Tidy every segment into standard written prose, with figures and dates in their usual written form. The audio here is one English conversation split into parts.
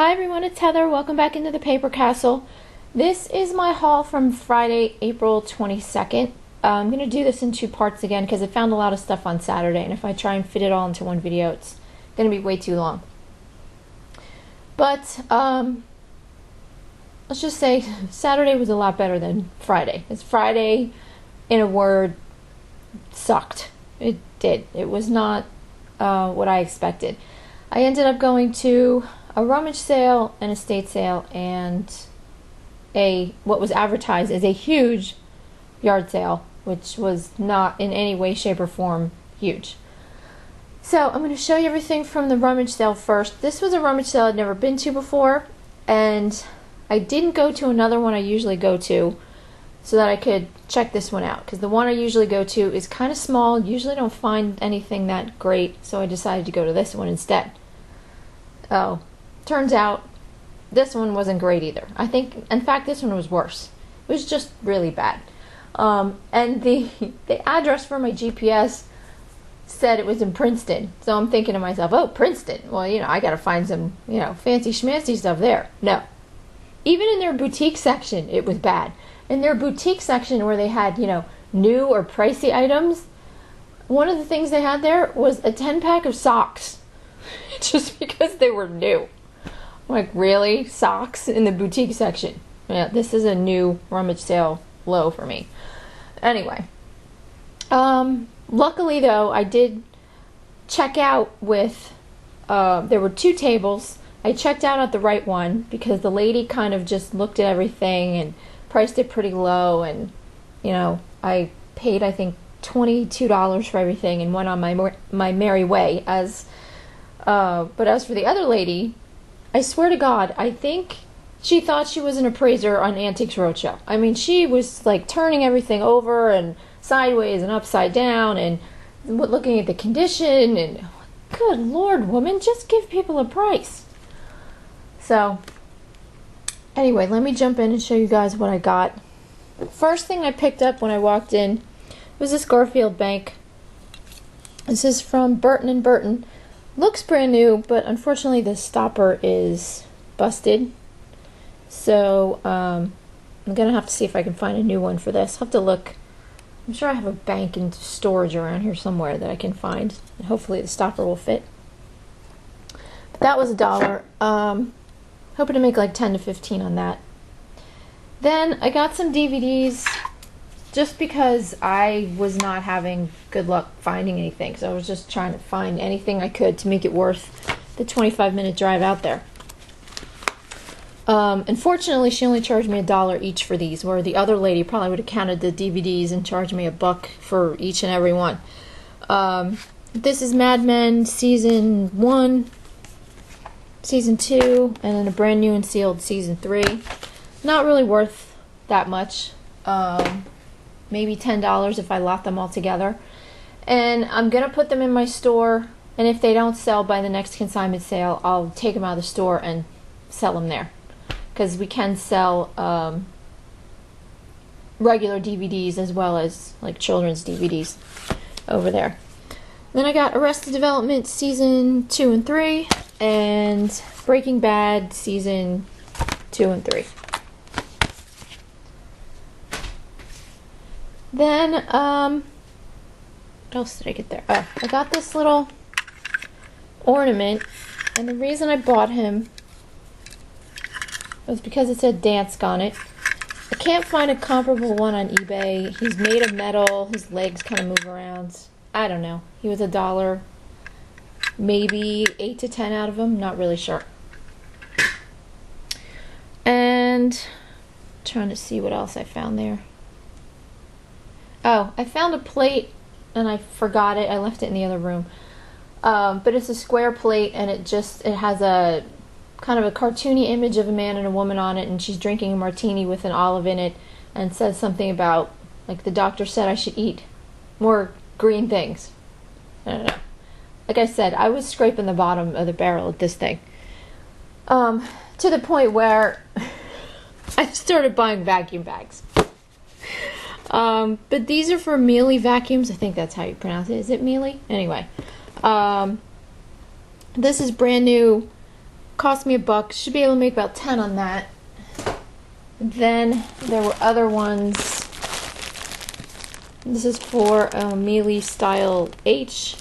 Hi everyone, it's Heather. Welcome back into the Paper Castle. This is my haul from Friday, April 22nd. I'm going to do this in two parts again because I found a lot of stuff on Saturday, and if I try and fit it all into one video, it's going to be way too long. But let's just say Saturday was a lot better than Friday. It's Friday, in a word, sucked. It did. It was not what I expected. I ended up going to a rummage sale, an estate sale, and what was advertised as a huge yard sale, which was not in any way, shape, or form huge. So I'm going to show you everything from the rummage sale first. This was a rummage sale I'd never been to before, and I didn't go to another one I usually go to so that I could check this one out, because the one I usually go to is kind of small. Usually don't find anything that great, so I decided to go to this one instead. Oh, turns out this one wasn't great either. I think, in fact, this one was worse. It was just really bad. And the address for my GPS said it was in Princeton. So I'm thinking to myself, oh, Princeton. Well, I got to find some, fancy schmancy stuff there. No. Even in their boutique section, it was bad. In their boutique section where they had, new or pricey items, one of the things they had there was a 10-pack of socks. Just because they were new. I'm like, really? Socks in the boutique section? Yeah, this is a new rummage sale low for me. Anyway. Luckily, though, I did check out with, there were two tables. I checked out at the right one because the lady kind of just looked at everything and priced it pretty low, and, I paid, I think, $22 for everything and went on my merry way. But as for the other lady, I swear to God, I think she thought she was an appraiser on Antiques Roadshow. I mean, she was like turning everything over and sideways and upside down and looking at the condition, and good Lord, woman, just give people a price. So, anyway, let me jump in and show you guys what I got. First thing I picked up when I walked in was this Garfield bank. This is from Burton & Burton. Looks brand new, but unfortunately the stopper is busted. So I'm going to have to see if I can find a new one for this. I'll have to look. I'm sure I have a bank in storage around here somewhere that I can find. And hopefully the stopper will fit. But that was $1. Hoping to make like 10 to 15 on that. Then I got some DVDs just because I was not having good luck finding anything. So I was just trying to find anything I could to make it worth the 25-minute drive out there. Unfortunately, she only charged me $1 each for these, where the other lady probably would have counted the DVDs and charged me $1 for each and every one. This is Mad Men Season 1, Season 2, and then a brand new and sealed Season 3. Not really worth that much. Maybe $10 if I lot them all together. And I'm going to put them in my store, and if they don't sell by the next consignment sale, I'll take them out of the store and sell them there. Because we can sell regular DVDs as well as like children's DVDs over there. Then I got Arrested Development Season 2 and 3 and Breaking Bad Season 2 and 3. Then, what else did I get there? Oh, I got this little ornament, and the reason I bought him was because it said Dansk on it. I can't find a comparable one on eBay. He's made of metal, his legs kind of move around. I don't know. He was $1, maybe 8 to 10 out of him, not really sure. And, trying to see what else I found there. Oh, I found a plate, and I forgot it. I left it in the other room. But it's a square plate, and it has a kind of a cartoony image of a man and a woman on it, and she's drinking a martini with an olive in it, and says something about, like, the doctor said I should eat more green things. I don't know. Like I said, I was scraping the bottom of the barrel at this thing. To the point where I started buying vacuum bags. But these are for Miele vacuums. I think that's how you pronounce it. Is it Miele? Anyway. This is brand new cost me $1. Should be able to make about 10 on that. Then there were other ones. This is for Mealy Style H.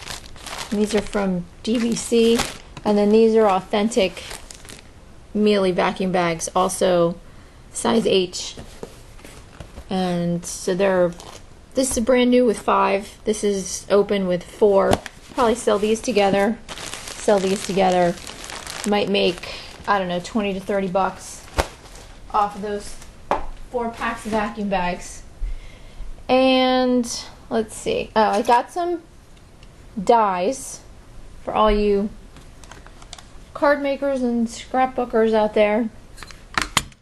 And these are from DBC. And then these are authentic Mealy vacuum bags, also size H. And so this is brand new with 5. This is open with 4. Probably sell these together. Might make, I don't know, 20 to 30 bucks off of those 4 packs of vacuum bags. And let's see. Oh, I got some dies for all you card makers and scrapbookers out there.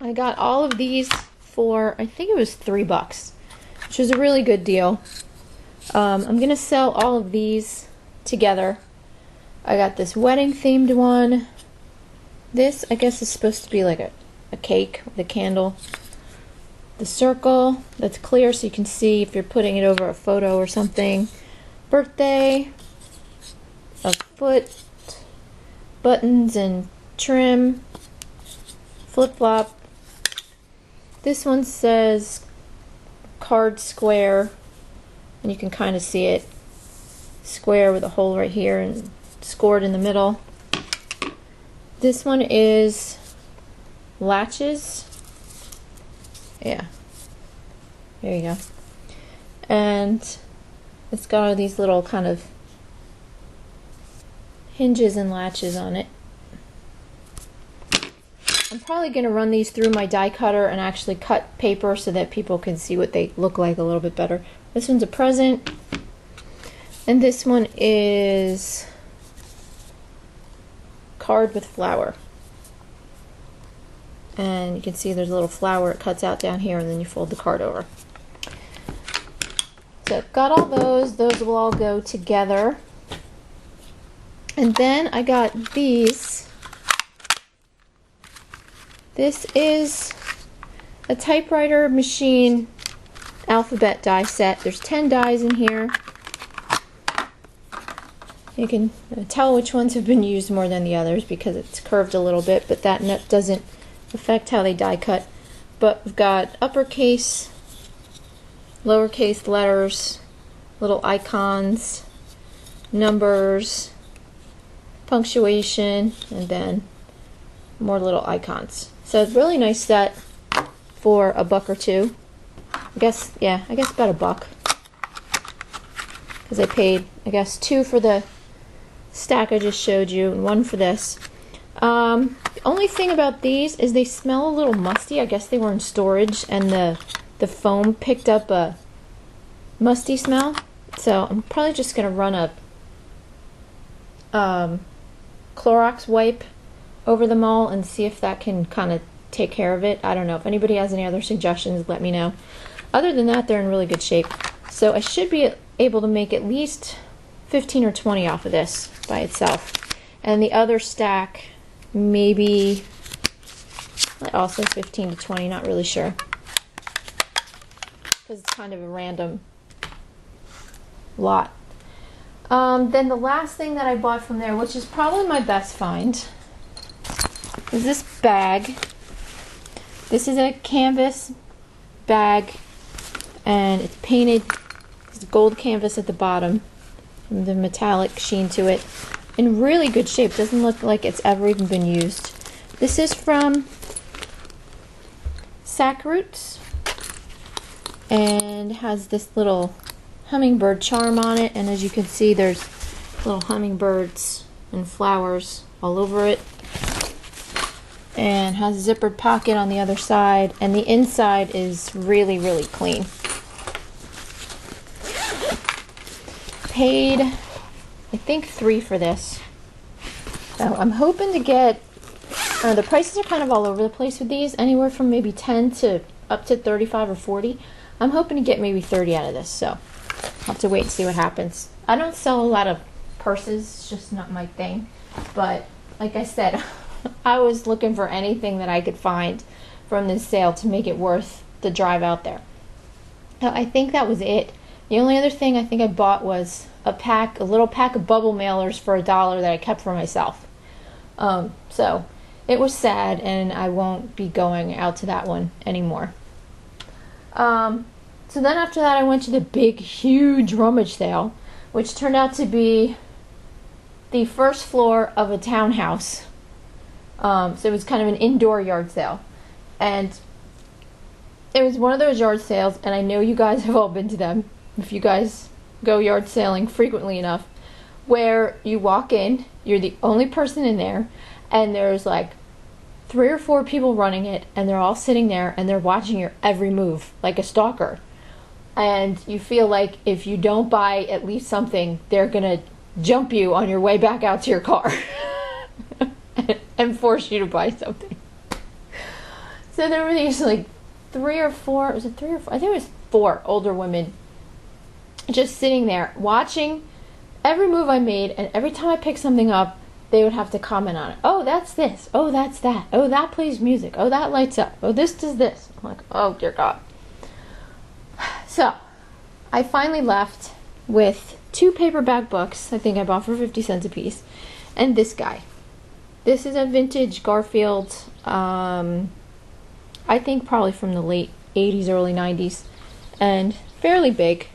I got all of these for, I think it was $3, which was a really good deal. I'm gonna sell all of these together. I got this wedding themed one. This, I guess, is supposed to be like a cake with a candle. The circle that's clear so you can see if you're putting it over a photo or something. Birthday. A foot. Buttons and trim. Flip-flop. This one says card square. And you can kind of see it. Square with a hole right here and scored in the middle. This one is latches. Yeah. There you go. And it's got all these little kind of hinges and latches on it. I'm probably going to run these through my die cutter and actually cut paper so that people can see what they look like a little bit better. This one's a present. And this one is card with flower. And you can see there's a little flower it cuts out down here, and then you fold the card over. So I've got all those. Those will all go together. And then I got these. This is a typewriter machine alphabet die set. There's 10 dies in here. You can tell which ones have been used more than the others because it's curved a little bit, but that doesn't affect how they die cut. But we've got uppercase, lowercase letters, little icons, numbers, punctuation, and then more little icons. So it's a really nice set for $1 or $2. I guess about $1. Because I paid, I guess, 2 for the stack I just showed you and 1 for this. The only thing about these is they smell a little musty. I guess they were in storage and the foam picked up a musty smell. So I'm probably just going to run a Clorox wipe over them all and see if that can kind of take care of it. I don't know. If anybody has any other suggestions, let me know. Other than that, they're in really good shape. So I should be able to make at least 15 or 20 off of this by itself. And the other stack, maybe also 15 to 20, not really sure. Because it's kind of a random lot. Then the last thing that I bought from there, which is probably my best find, is this bag. This is a canvas bag, and it's painted. It's gold canvas at the bottom, and the metallic sheen to it. In really good shape. Doesn't look like it's ever even been used. This is from Sackroots, and has this little hummingbird charm on it, and as you can see, there's little hummingbirds and flowers all over it. And has a zippered pocket on the other side, and the inside is really, really clean. Paid, I think, 3 for this. So I'm hoping to get, the prices are kind of all over the place with these, anywhere from maybe 10 to up to 35 or 40. I'm hoping to get maybe 30 out of this, so I'll have to wait and see what happens. I don't sell a lot of purses, it's just not my thing, but like I said, I was looking for anything that I could find from this sale to make it worth the drive out there. I think that was it. The only other thing I think I bought was a little pack of bubble mailers for $1 that I kept for myself. So it was sad, and I won't be going out to that one anymore. So then after that, I went to the big, huge rummage sale, which turned out to be the first floor of a townhouse. So it was kind of an indoor yard sale. And it was one of those yard sales, and I know you guys have all been to them, if you guys go yard sailing frequently enough, where you walk in, you're the only person in there, and there's like 3 or 4 people running it, and they're all sitting there, and they're watching your every move, like a stalker. And you feel like if you don't buy at least something, they're gonna jump you on your way back out to your car and force you to buy something. So there were these like 3 or 4, was it 3 or 4? I think it was 4 older women just sitting there watching every move I made, and every time I picked something up, they would have to comment on it. Oh, that's this. Oh, that's that. Oh, that plays music. Oh, that lights up. Oh, this does this. I'm like, oh, dear God. So, I finally left with 2 paperback books. I think I bought for 50 cents a piece. And this guy. This is a vintage Garfield. I think probably from the late 80s, early 90s. And fairly big.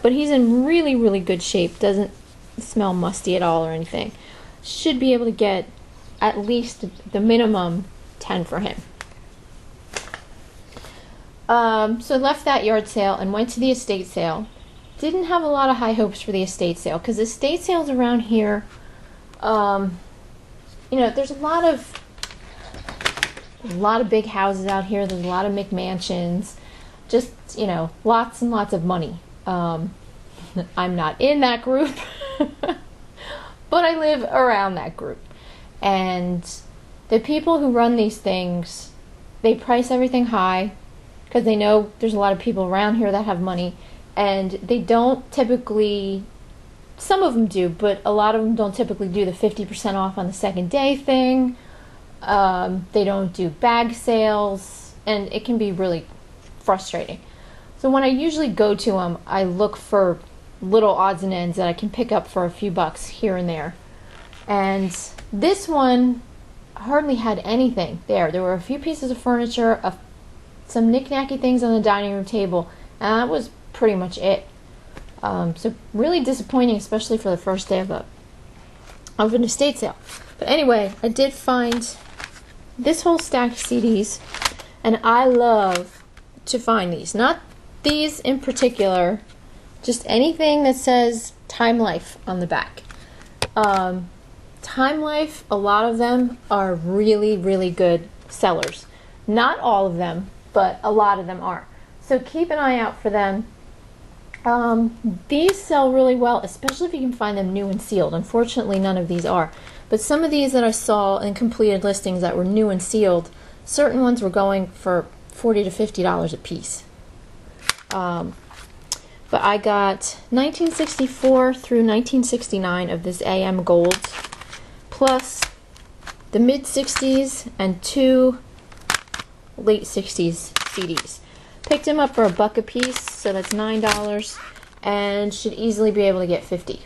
But he's in really, really good shape. Doesn't smell musty at all or anything. Should be able to get at least the minimum 10 for him. So I left that yard sale and went to the estate sale. Didn't have a lot of high hopes for the estate sale, because estate sales around here, there's a lot of big houses out here. There's a lot of McMansions. Just, lots and lots of money. I'm not in that group, but I live around that group. And the people who run these things, they price everything high, because they know there's a lot of people around here that have money, and they don't typically, some of them do, but a lot of them don't typically do the 50% off on the second day thing. They don't do bag sales, and it can be really frustrating. So when I usually go to them, I look for little odds and ends that I can pick up for a few bucks here and there. And this one hardly had anything there. There were a few pieces of furniture, some knick-knacky things on the dining room table, and that was pretty much it. So really disappointing, especially for the first day of an estate sale. But anyway, I did find this whole stack of CDs, and I love to find these. Not these in particular, just anything that says Time Life on the back. Time Life, a lot of them are really, really good sellers. Not all of them, but a lot of them are. So keep an eye out for them. These sell really well, especially if you can find them new and sealed. Unfortunately, none of these are. But some of these that I saw in completed listings that were new and sealed, certain ones were going for $40 to $50 a piece. But I got 1964 through 1969 of this AM Gold, plus the mid-60s and 2 late 60s CDs. Picked them up for $1 a piece, so that's $9, and should easily be able to get 50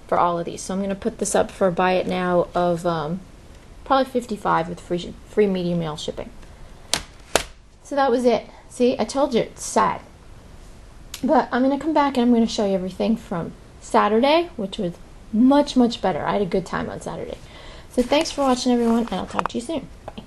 for all of these. So I'm going to put this up for buy it now of probably 55 with free medium mail shipping. So that was it. See, I told you it's sad. But I'm going to come back and I'm going to show you everything from Saturday, which was much, much better. I had a good time on Saturday. So thanks for watching, everyone, and I'll talk to you soon. Bye.